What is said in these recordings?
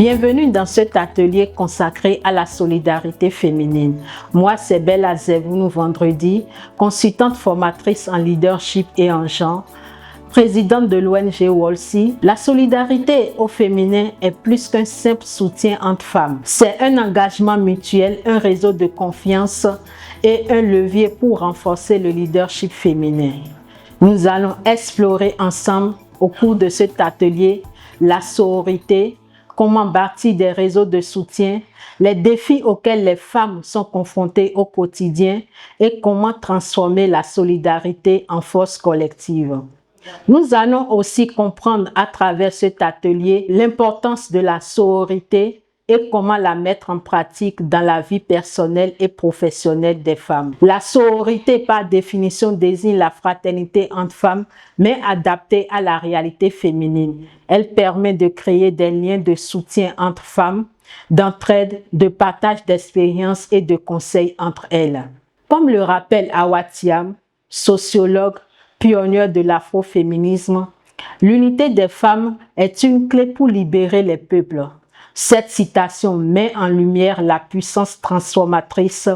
Bienvenue dans cet atelier consacré à la solidarité féminine. Moi, c'est Bella Zevounou Vendredi, consultante formatrice en leadership et en genre, présidente de l'ONG WOLSI. La solidarité au féminin est plus qu'un simple soutien entre femmes. C'est un engagement mutuel, un réseau de confiance et un levier pour renforcer le leadership féminin. Nous allons explorer ensemble au cours de cet atelier la sororité, comment bâtir des réseaux de soutien, les défis auxquels les femmes sont confrontées au quotidien et comment transformer la solidarité en force collective. Nous allons aussi comprendre à travers cet atelier l'importance de la sororité et comment la mettre en pratique dans la vie personnelle et professionnelle des femmes. La sororité, par définition, désigne la fraternité entre femmes, mais adaptée à la réalité féminine. Elle permet de créer des liens de soutien entre femmes, d'entraide, de partage d'expériences et de conseils entre elles. Comme le rappelle Awa Thiam, sociologue, pionnière de l'afroféminisme, l'unité des femmes est une clé pour libérer les peuples. Cette citation met en lumière la puissance transformatrice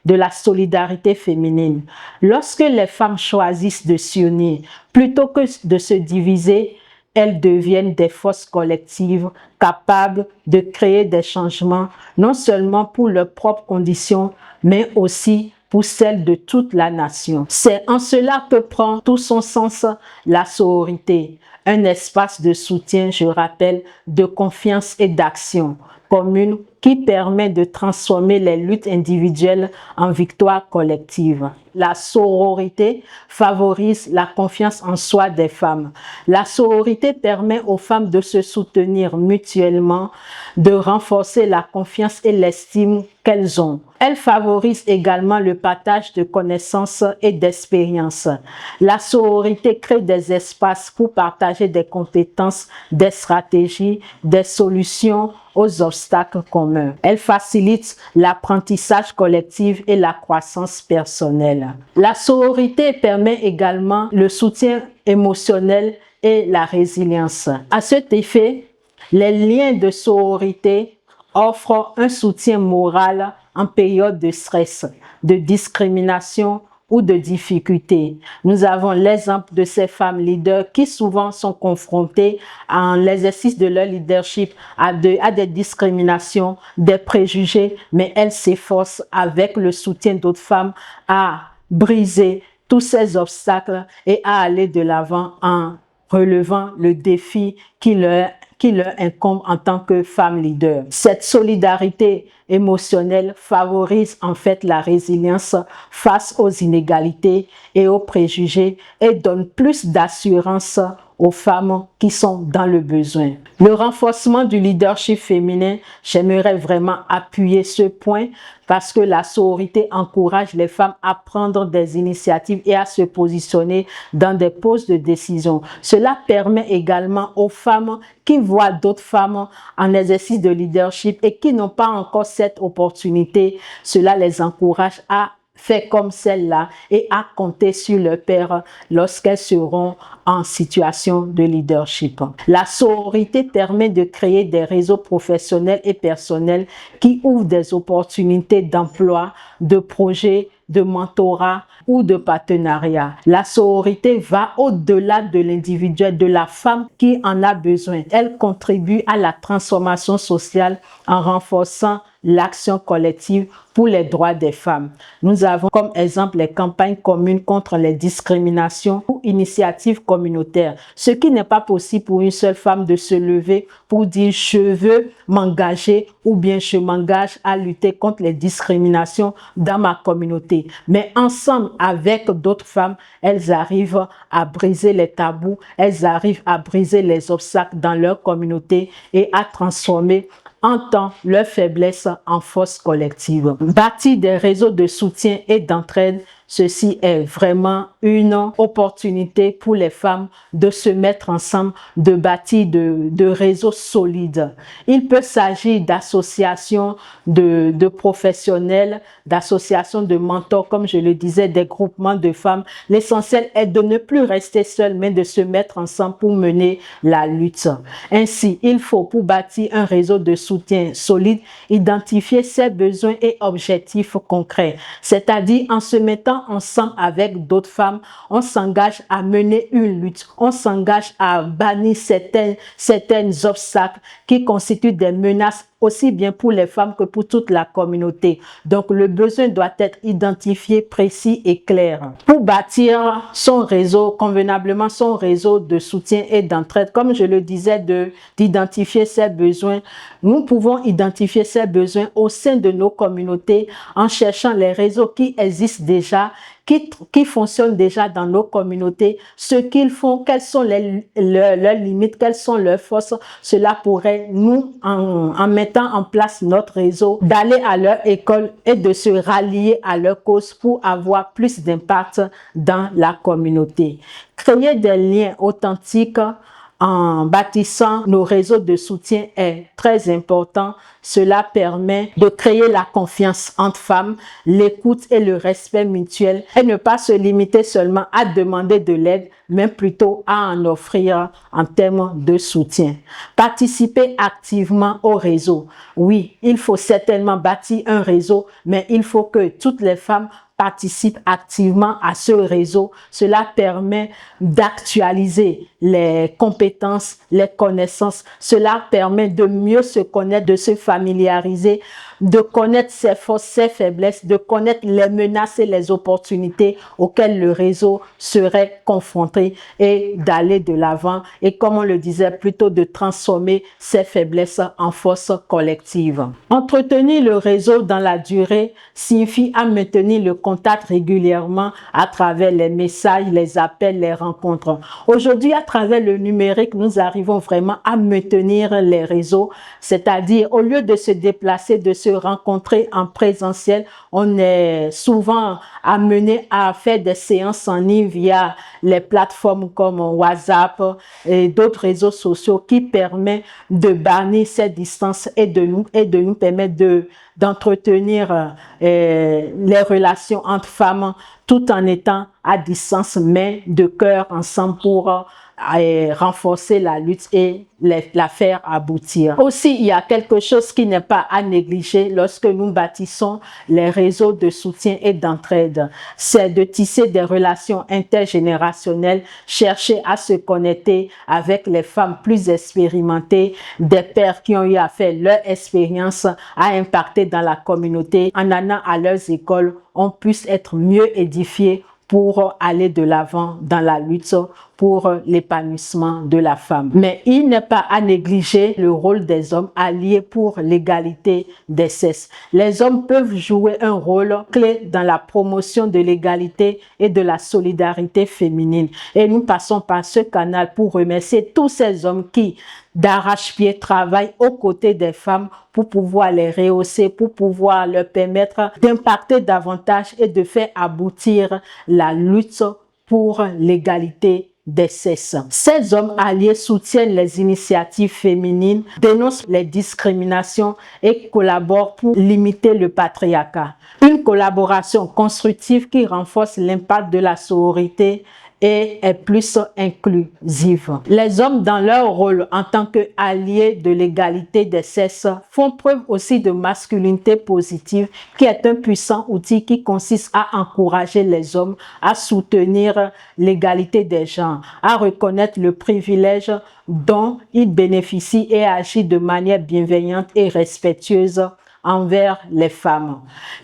de la solidarité féminine. Lorsque les femmes choisissent de s'unir, plutôt que de se diviser, elles deviennent des forces collectives capables de créer des changements, non seulement pour leurs propres conditions, mais aussi pour celles de toute la nation. C'est en cela que prend tout son sens la sororité, un espace de soutien, je rappelle, de confiance et d'action commune qui permet de transformer les luttes individuelles en victoires collectives. La sororité favorise la confiance en soi des femmes. La sororité permet aux femmes de se soutenir mutuellement, de renforcer la confiance et l'estime qu'elles ont. Elle favorise également le partage de connaissances et d'expériences. La sororité crée des espaces pour partager des compétences, des stratégies, des solutions aux obstacles communs. Elle facilite l'apprentissage collectif et la croissance personnelle. La sororité permet également le soutien émotionnel et la résilience. À cet effet, les liens de sororité offrent un soutien moral en période de stress, de discrimination ou de difficultés. Nous avons l'exemple de ces femmes leaders qui souvent sont confrontées en l'exercice de leur leadership à des discriminations, des préjugés, mais elles s'efforcent avec le soutien d'autres femmes à briser tous ces obstacles et à aller de l'avant en relevant le défi qui leur incombe en tant que femme leader. Cette solidarité émotionnelle favorise en fait la résilience face aux inégalités et aux préjugés et donne plus d'assurance aux femmes qui sont dans le besoin. Le renforcement du leadership féminin, j'aimerais vraiment appuyer ce point parce que la sororité encourage les femmes à prendre des initiatives et à se positionner dans des postes de décision. Cela permet également aux femmes qui voient d'autres femmes en exercice de leadership et qui n'ont pas encore cette opportunité. Cela les encourage à faire comme celle-là et à compter sur leur père lorsqu'elles seront en situation de leadership. La sororité permet de créer des réseaux professionnels et personnels qui ouvrent des opportunités d'emploi, de projets, de mentorat ou de partenariat. La sororité va au-delà de l'individuel, de la femme qui en a besoin. Elle contribue à la transformation sociale en renforçant l'action collective pour les droits des femmes. Nous avons comme exemple les campagnes communes contre les discriminations ou initiatives communautaires. Ce qui n'est pas possible pour une seule femme de se lever pour dire je veux m'engager ou bien je m'engage à lutter contre les discriminations dans ma communauté. Mais ensemble avec d'autres femmes, elles arrivent à briser les tabous, elles arrivent à briser les obstacles dans leur communauté et à transformer en temps leur faiblesse en force collective. Bâtir des réseaux de soutien et d'entraide Ceci est vraiment une opportunité pour les femmes de se mettre ensemble, de bâtir de réseaux solides. Il peut s'agir d'associations de professionnels, d'associations de mentors, comme je le disais, des groupements de femmes. L'essentiel est de ne plus rester seul, mais de se mettre ensemble pour mener la lutte. Ainsi, il faut, pour bâtir un réseau de soutien solide, identifier ses besoins et objectifs concrets. C'est-à-dire, en se mettant ensemble avec d'autres femmes, on s'engage à mener une lutte, on s'engage à bannir certains obstacles qui constituent des menaces aussi bien pour les femmes que pour toute la communauté. Donc, le besoin doit être identifié, précis et clair. Pour bâtir son réseau, convenablement son réseau de soutien et d'entraide, comme je le disais, d'identifier ses besoins, nous pouvons identifier ces besoins au sein de nos communautés en cherchant les réseaux qui existent déjà, qui fonctionnent déjà dans nos communautés, ce qu'ils font, quelles sont leurs limites, quelles sont leurs forces. Cela pourrait nous, en mettant en place notre réseau, d'aller à leur école et de se rallier à leur cause pour avoir plus d'impact dans la communauté. Créer des liens authentiques en bâtissant nos réseaux de soutien est très important. Cela permet de créer la confiance entre femmes, l'écoute et le respect mutuel et ne pas se limiter seulement à demander de l'aide, mais plutôt à en offrir en termes de soutien. Participer activement au réseau. Oui, il faut certainement bâtir un réseau, mais il faut que toutes les femmes participent activement à ce réseau. Cela permet d'actualiser les compétences, les connaissances. Cela permet de mieux se connaître, de se familiariser, de connaître ses forces, ses faiblesses, de connaître les menaces et les opportunités auxquelles le réseau serait confronté et d'aller de l'avant. Et comme on le disait, plutôt de transformer ses faiblesses en force collective. Entretenir le réseau dans la durée signifie à maintenir le contact régulièrement à travers les messages, les appels, les rencontres. Aujourd'hui, à travers le numérique, nous arrivons vraiment à maintenir les réseaux, c'est-à-dire au lieu de se déplacer, de se rencontrer en présentiel, on est souvent amené à faire des séances en ligne via les plateformes comme WhatsApp et d'autres réseaux sociaux qui permettent de bannir ces distances et de nous permettre d'entretenir les relations entre femmes tout en étant à distance, mais de cœur ensemble pour renforcer la lutte et la faire aboutir. Aussi, il y a quelque chose qui n'est pas à négliger lorsque nous bâtissons les réseaux de soutien et d'entraide. C'est de tisser des relations intergénérationnelles, chercher à se connecter avec les femmes plus expérimentées, des pères qui ont eu à faire leur expérience à impacter dans la communauté. En allant à leurs écoles, on puisse être mieux édifiés pour aller de l'avant dans la lutte pour l'épanouissement de la femme. Mais il n'est pas à négliger le rôle des hommes alliés pour l'égalité des sexes. Les hommes peuvent jouer un rôle clé dans la promotion de l'égalité et de la solidarité féminine. Et nous passons par ce canal pour remercier tous ces hommes qui, d'arrache-pied, travaillent aux côtés des femmes pour pouvoir les rehausser, pour pouvoir leur permettre d'impacter davantage et de faire aboutir la lutte pour l'égalité des sexes. Ces hommes alliés soutiennent les initiatives féminines, dénoncent les discriminations et collaborent pour limiter le patriarcat. Une collaboration constructive qui renforce l'impact de la sororité et est plus inclusive. Les hommes, dans leur rôle en tant qu'alliés de l'égalité des sexes, font preuve aussi de masculinité positive, qui est un puissant outil qui consiste à encourager les hommes à soutenir l'égalité des genres, à reconnaître le privilège dont ils bénéficient et à agir de manière bienveillante et respectueuse envers les femmes.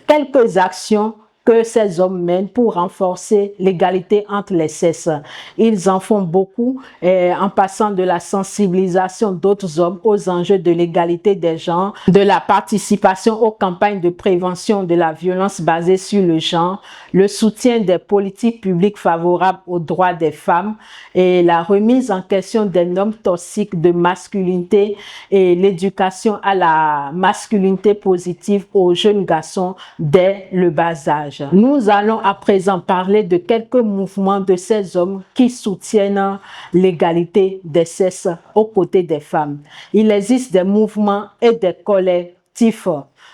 Quelques actions que ces hommes mènent pour renforcer l'égalité entre les sexes. Ils en font beaucoup en passant de la sensibilisation d'autres hommes aux enjeux de l'égalité des genres, de la participation aux campagnes de prévention de la violence basée sur le genre, le soutien des politiques publiques favorables aux droits des femmes et la remise en question des normes toxiques de masculinité et l'éducation à la masculinité positive aux jeunes garçons dès le bas âge. davantage. Nous allons à présent parler de quelques mouvements de ces hommes qui soutiennent l'égalité des sexes aux côtés des femmes. Il existe des mouvements et des collectifs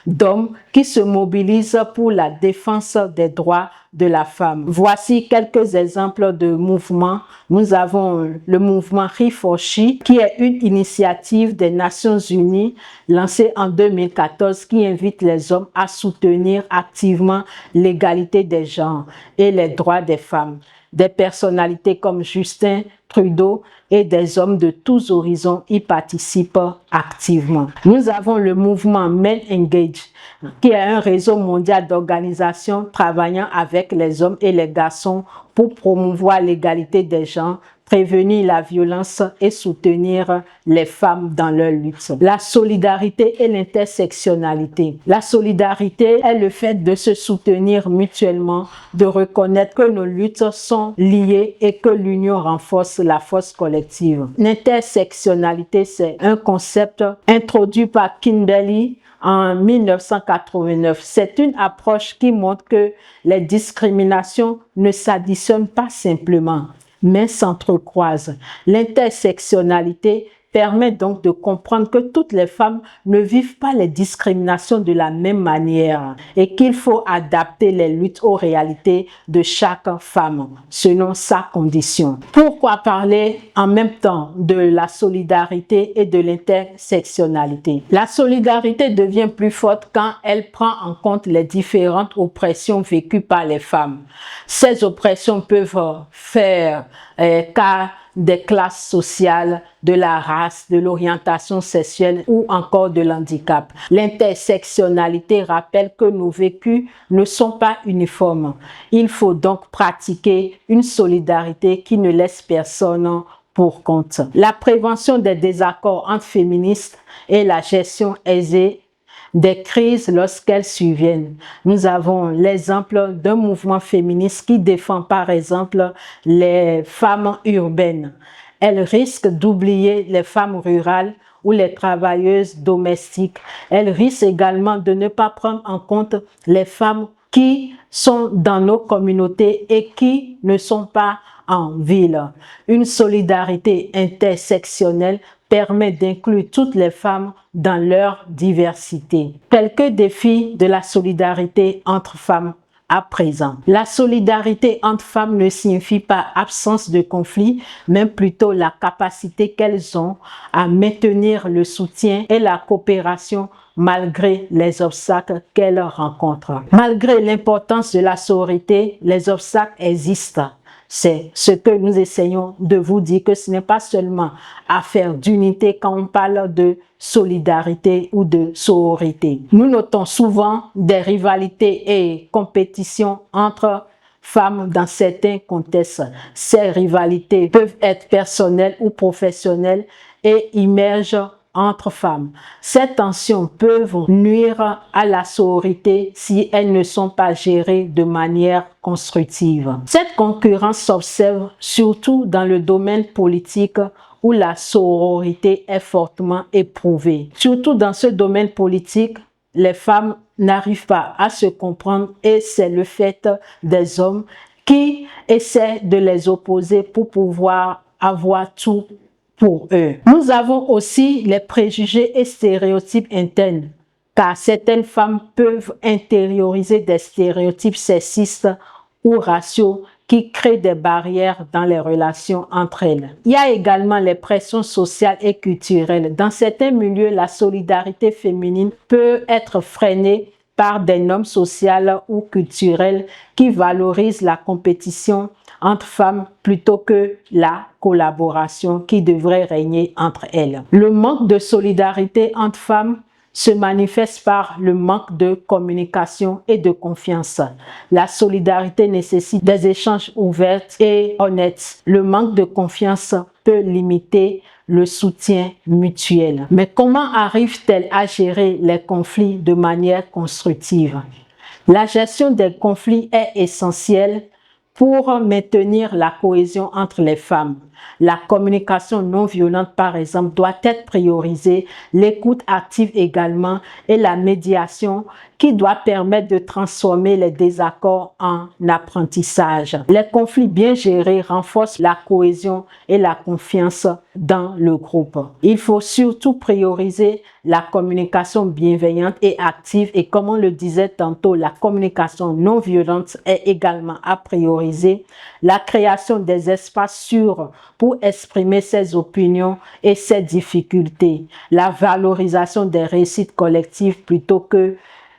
d'hommes qui se mobilisent pour la défense des droits de la femme. Voici quelques exemples de mouvements. Nous avons le mouvement He4She, qui est une initiative des Nations Unies lancée en 2014 qui invite les hommes à soutenir activement l'égalité des genres et les droits des femmes. Des personnalités comme Justin Trudeau et des hommes de tous horizons y participent activement. Nous avons le mouvement Men Engage, qui est un réseau mondial d'organisations travaillant avec les hommes et les garçons pour promouvoir l'égalité des genres, prévenir la violence et soutenir les femmes dans leur lutte. La solidarité et l'intersectionnalité. La solidarité est le fait de se soutenir mutuellement, de reconnaître que nos luttes sont liées et que l'union renforce la force collective. L'intersectionnalité, c'est un concept introduit par Kimberly en 1989. C'est une approche qui montre que les discriminations ne s'additionnent pas simplement, mais s'entrecroisent. L'intersectionnalité permet donc de comprendre que toutes les femmes ne vivent pas les discriminations de la même manière et qu'il faut adapter les luttes aux réalités de chaque femme selon sa condition. Pourquoi parler en même temps de la solidarité et de l'intersectionnalité? La solidarité devient plus forte quand elle prend en compte les différentes oppressions vécues par les femmes. Ces oppressions peuvent faire cas des classes sociales, de la race, de l'orientation sexuelle ou encore de l'handicap. L'intersectionnalité rappelle que nos vécus ne sont pas uniformes. Il faut donc pratiquer une solidarité qui ne laisse personne pour compte. La prévention des désaccords entre féministes et la gestion aisée des crises lorsqu'elles surviennent. Nous avons l'exemple d'un mouvement féministe qui défend par exemple les femmes urbaines. Elles risquent d'oublier les femmes rurales ou les travailleuses domestiques. Elles risquent également de ne pas prendre en compte les femmes qui sont dans nos communautés et qui ne sont pas en ville. Une solidarité intersectionnelle permet d'inclure toutes les femmes dans leur diversité. Quelques défis de la solidarité entre femmes à présent. La solidarité entre femmes ne signifie pas absence de conflit, mais plutôt la capacité qu'elles ont à maintenir le soutien et la coopération malgré les obstacles qu'elles rencontrent. Malgré l'importance de la sororité, les obstacles existent. C'est ce que nous essayons de vous dire, que ce n'est pas seulement affaire d'unité quand on parle de solidarité ou de sororité. Nous notons souvent des rivalités et compétitions entre femmes dans certains contextes. Ces rivalités peuvent être personnelles ou professionnelles et immergent entre femmes. Ces tensions peuvent nuire à la sororité si elles ne sont pas gérées de manière constructive. Cette concurrence s'observe surtout dans le domaine politique où la sororité est fortement éprouvée. Surtout dans ce domaine politique, les femmes n'arrivent pas à se comprendre et c'est le fait des hommes qui essaient de les opposer pour pouvoir avoir tout pour eux. Nous avons aussi les préjugés et stéréotypes internes, car certaines femmes peuvent intérioriser des stéréotypes sexistes ou raciaux qui créent des barrières dans les relations entre elles. Il y a également les pressions sociales et culturelles. Dans certains milieux, la solidarité féminine peut être freinée par des normes sociales ou culturelles qui valorisent la compétition entre femmes plutôt que la collaboration qui devrait régner entre elles. Le manque de solidarité entre femmes se manifeste par le manque de communication et de confiance. La solidarité nécessite des échanges ouverts et honnêtes. Le manque de confiance peut limiter le soutien mutuel. Mais comment arrive-t-elle à gérer les conflits de manière constructive? La gestion des conflits est essentielle pour maintenir la cohésion entre les femmes. La communication non violente, par exemple, doit être priorisée, l'écoute active également et la médiation qui doit permettre de transformer les désaccords en apprentissage. Les conflits bien gérés renforcent la cohésion et la confiance dans le groupe. Il faut surtout prioriser la communication bienveillante et active et comme on le disait tantôt, la communication non violente est également à prioriser. La création des espaces sûrs pour exprimer ses opinions et ses difficultés. La valorisation des réussites collectives plutôt que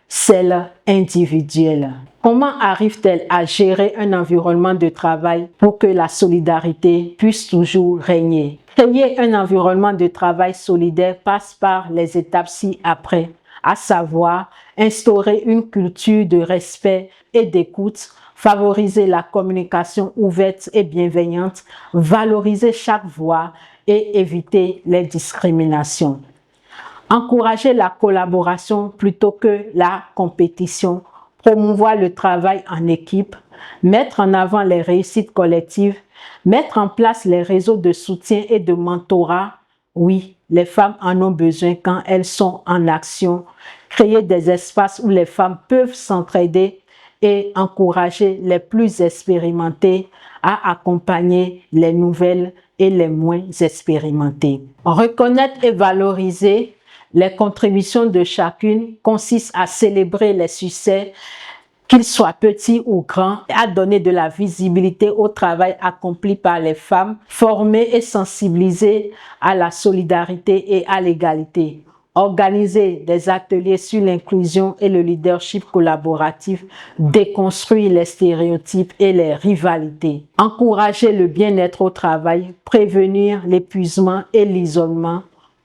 celles individuelles. Comment arrive-t-elle à gérer un environnement de travail pour que la solidarité puisse toujours régner? Créer un environnement de travail solidaire passe par les étapes ci-après, à savoir instaurer une culture de respect et d'écoute, favoriser la communication ouverte et bienveillante, valoriser chaque voix et éviter les discriminations. Encourager la collaboration plutôt que la compétition, promouvoir le travail en équipe, mettre en avant les réussites collectives, mettre en place les réseaux de soutien et de mentorat. Oui, les femmes en ont besoin quand elles sont en action. Créer des espaces où les femmes peuvent s'entraider et encourager les plus expérimentées à accompagner les nouvelles et les moins expérimentées. Reconnaître et valoriser les contributions de chacune consiste à célébrer les succès, qu'ils soient petits ou grands, à donner de la visibilité au travail accompli par les femmes, former et sensibiliser à la solidarité et à l'égalité. Organiser des ateliers sur l'inclusion et le leadership collaboratif, déconstruire les stéréotypes et les rivalités. Encourager le bien-être au travail, prévenir l'épuisement et l'isolement,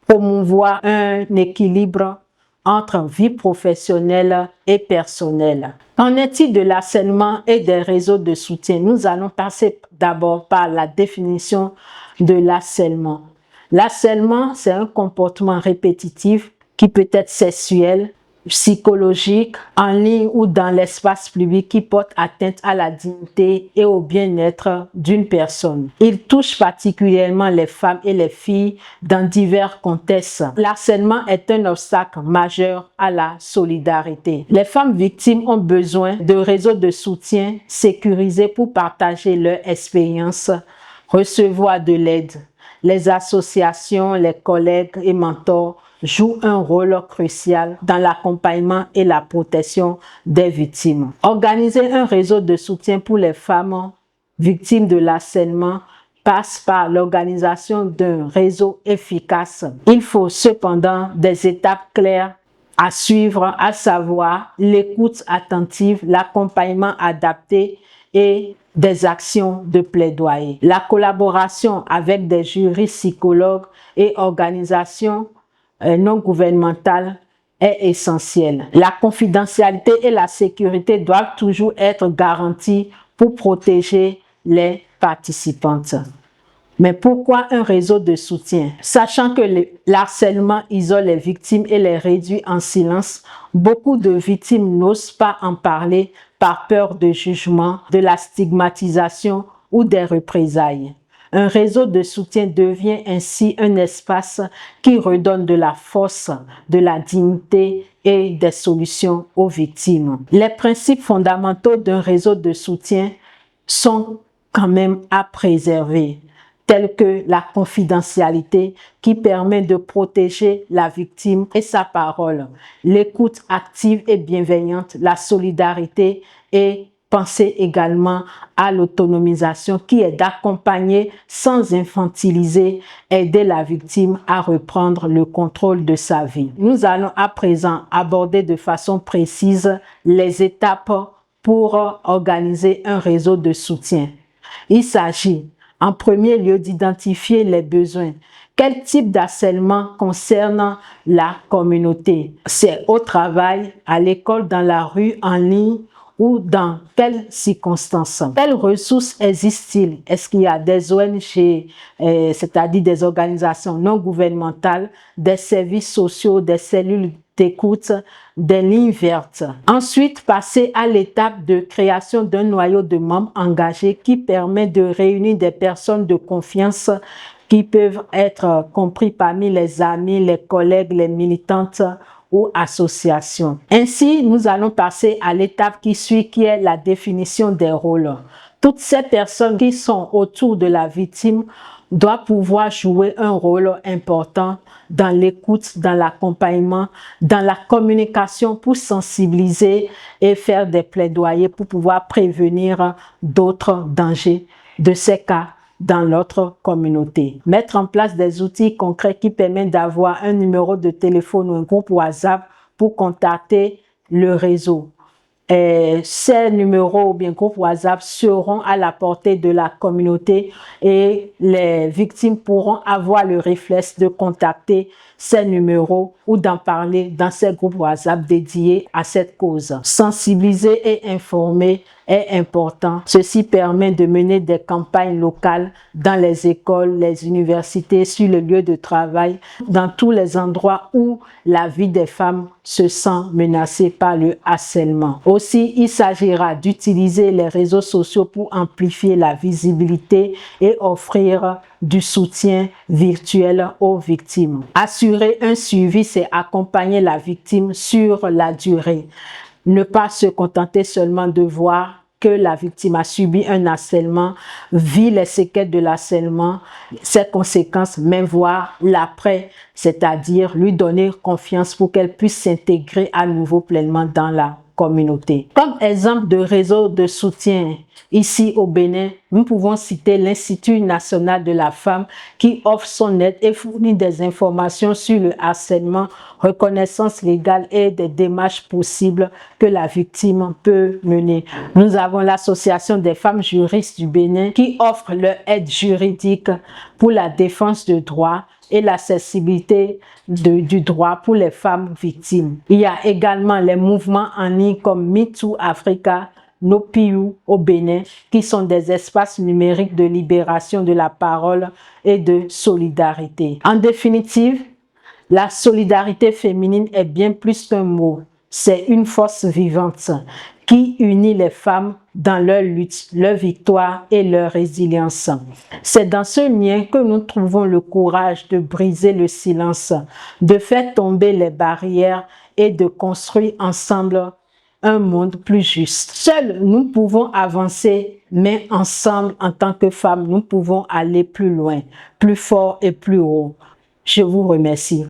promouvoir un équilibre entre vie professionnelle et personnelle. Qu'en est-il de l'harcèlement et des réseaux de soutien? Nous allons passer d'abord par la définition de l'harcèlement. L'harcèlement, c'est un comportement répétitif qui peut être sexuel, psychologique, en ligne ou dans l'espace public qui porte atteinte à la dignité et au bien-être d'une personne. Il touche particulièrement les femmes et les filles dans divers contextes. L'harcèlement est un obstacle majeur à la solidarité. Les femmes victimes ont besoin de réseaux de soutien sécurisés pour partager leur expérience, recevoir de l'aide. Les associations, les collègues et mentors jouent un rôle crucial dans l'accompagnement et la protection des victimes. Organiser un réseau de soutien pour les femmes victimes de l'harcèlement passe par l'organisation d'un réseau efficace. Il faut cependant des étapes claires à suivre, à savoir l'écoute attentive, l'accompagnement adapté et des actions de plaidoyer. La collaboration avec des jurys, psychologues et organisations non gouvernementales est essentielle. La confidentialité et la sécurité doivent toujours être garanties pour protéger les participantes. Mais pourquoi un réseau de soutien? Sachant que l'harcèlement isole les victimes et les réduit en silence, beaucoup de victimes n'osent pas en parler par peur de jugement, de la stigmatisation ou des représailles. Un réseau de soutien devient ainsi un espace qui redonne de la force, de la dignité et des solutions aux victimes. Les principes fondamentaux d'un réseau de soutien sont quand même à préserver, tels que la confidentialité qui permet de protéger la victime et sa parole, l'écoute active et bienveillante, la solidarité et penser également à l'autonomisation qui est d'accompagner sans infantiliser, aider la victime à reprendre le contrôle de sa vie. Nous allons à présent aborder de façon précise les étapes pour organiser un réseau de soutien. Il s'agit en premier lieu d'identifier les besoins. Quel type d'harcèlement concerne la communauté? C'est au travail, à l'école, dans la rue, en ligne ou dans quelles circonstances? Quelles ressources existent-ils? Est-ce qu'il y a des ONG, c'est-à-dire des organisations non gouvernementales, des services sociaux, des cellules d'écoute, des lignes vertes? Ensuite, passer à l'étape de création d'un noyau de membres engagés qui permet de réunir des personnes de confiance qui peuvent être compris parmi les amis, les collègues, les militantes ou association. Ainsi, nous allons passer à l'étape qui suit, qui est la définition des rôles. Toutes ces personnes qui sont autour de la victime doivent pouvoir jouer un rôle important dans l'écoute, dans l'accompagnement, dans la communication pour sensibiliser et faire des plaidoyers pour pouvoir prévenir d'autres dangers de ces cas dans notre communauté. Mettre en place des outils concrets qui permettent d'avoir un numéro de téléphone ou un groupe WhatsApp pour contacter le réseau. Ces numéros ou bien groupes WhatsApp seront à la portée de la communauté et les victimes pourront avoir le réflexe de contacter ces numéros ou d'en parler dans ces groupes WhatsApp dédiés à cette cause. Sensibiliser et informer est important. Ceci permet de mener des campagnes locales dans les écoles, les universités, sur le lieu de travail, dans tous les endroits où la vie des femmes se sent menacée par le harcèlement. Aussi, il s'agira d'utiliser les réseaux sociaux pour amplifier la visibilité et offrir du soutien virtuel aux victimes. Assurer un suivi, c'est accompagner la victime sur la durée. Ne pas se contenter seulement de voir que la victime a subi un harcèlement, vit les séquelles de l'harcèlement, ses conséquences, mais voir l'après, c'est-à-dire lui donner confiance pour qu'elle puisse s'intégrer à nouveau pleinement dans la communauté. Comme exemple de réseau de soutien ici au Bénin, nous pouvons citer l'Institut national de la femme qui offre son aide et fournit des informations sur le harcèlement, reconnaissance légale et des démarches possibles que la victime peut mener. Nous avons l'Association des femmes juristes du Bénin qui offre leur aide juridique pour la défense de droits et l'accessibilité du droit pour les femmes victimes. Il y a également les mouvements en ligne comme MeToo Africa, NoPiU au Bénin, qui sont des espaces numériques de libération de la parole et de solidarité. En définitive, la solidarité féminine est bien plus qu'un mot. C'est une force vivante qui unit les femmes dans leur lutte, leur victoire et leur résilience. C'est dans ce lien que nous trouvons le courage de briser le silence, de faire tomber les barrières et de construire ensemble un monde plus juste. Seuls, nous pouvons avancer, mais ensemble, en tant que femmes, nous pouvons aller plus loin, plus fort et plus haut. Je vous remercie.